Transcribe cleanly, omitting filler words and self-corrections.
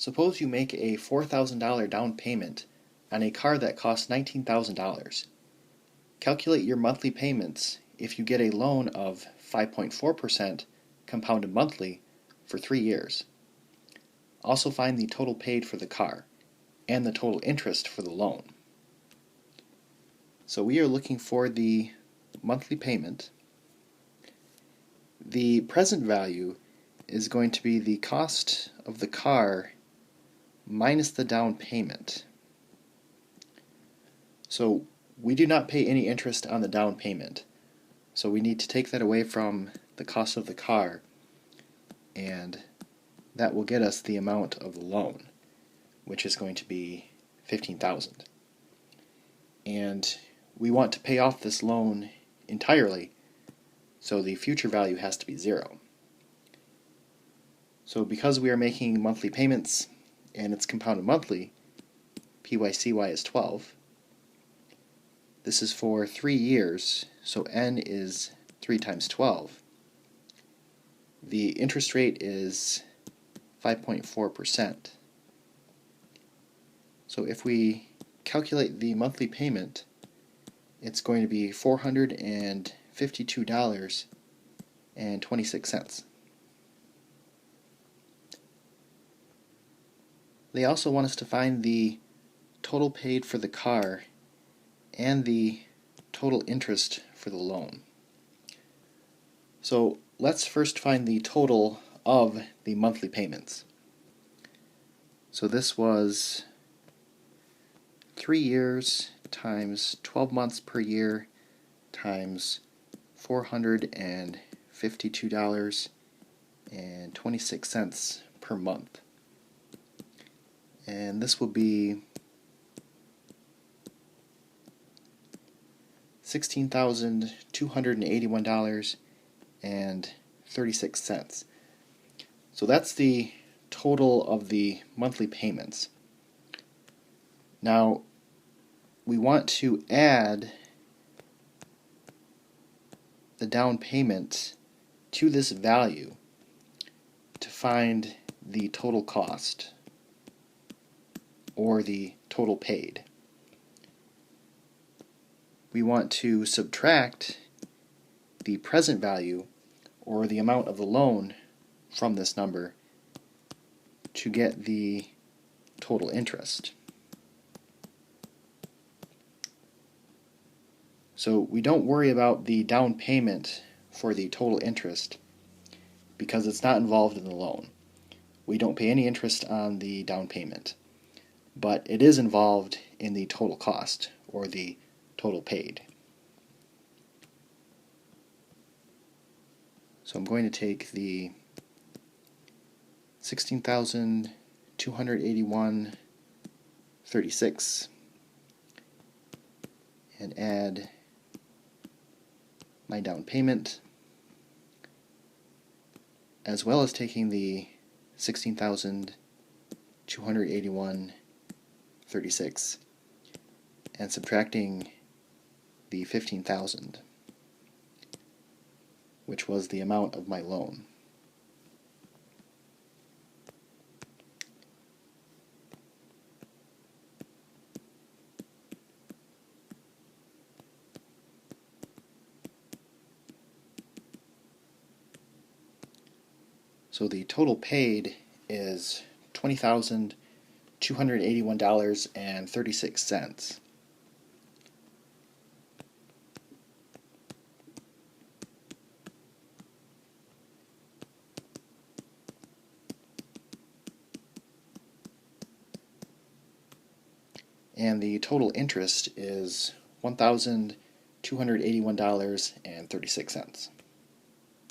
Suppose you make a $4,000 down payment on a car that costs $19,000. Calculate your monthly payments if you get a loan of 5.4% compounded monthly for 3 years. Also find the total paid for the car and the total interest for the loan. So we are looking for the monthly payment. The present value is going to be the cost of the car minus the down payment. So we do not pay any interest on the down payment. So we need to take that away from the cost of the car, and that will get us the amount of the loan, which is going to be $15,000. And we want to pay off this loan entirely, so the future value has to be 0. So because we are making monthly payments and it's compounded monthly, PYCY is 12. This is for 3 years, so N is 3 times 12. The interest rate is 5.4%. So if we calculate the monthly payment, it's going to be $452.26. They also want us to find the total paid for the car and the total interest for the loan. So let's first find the total of the monthly payments. So this was 3 years times 12 months per year times $452.26 per month. And this will be $16,281.36. So that's the total of the monthly payments. Now we want to add the down payment to this value to find the total cost, or the total paid. We want to subtract the present value, or the amount of the loan, from this number to get the total interest. So we don't worry about the down payment for the total interest because it's not involved in the loan. We don't pay any interest on the down payment, but it is involved in the total cost, or the total paid. So I'm going to take the $16,281.36 and add my down payment, as well as taking the $16,281.36 and subtracting the $15,000, which was the amount of my loan. So the total paid is $20,281.36. And the total interest is $1,281.36.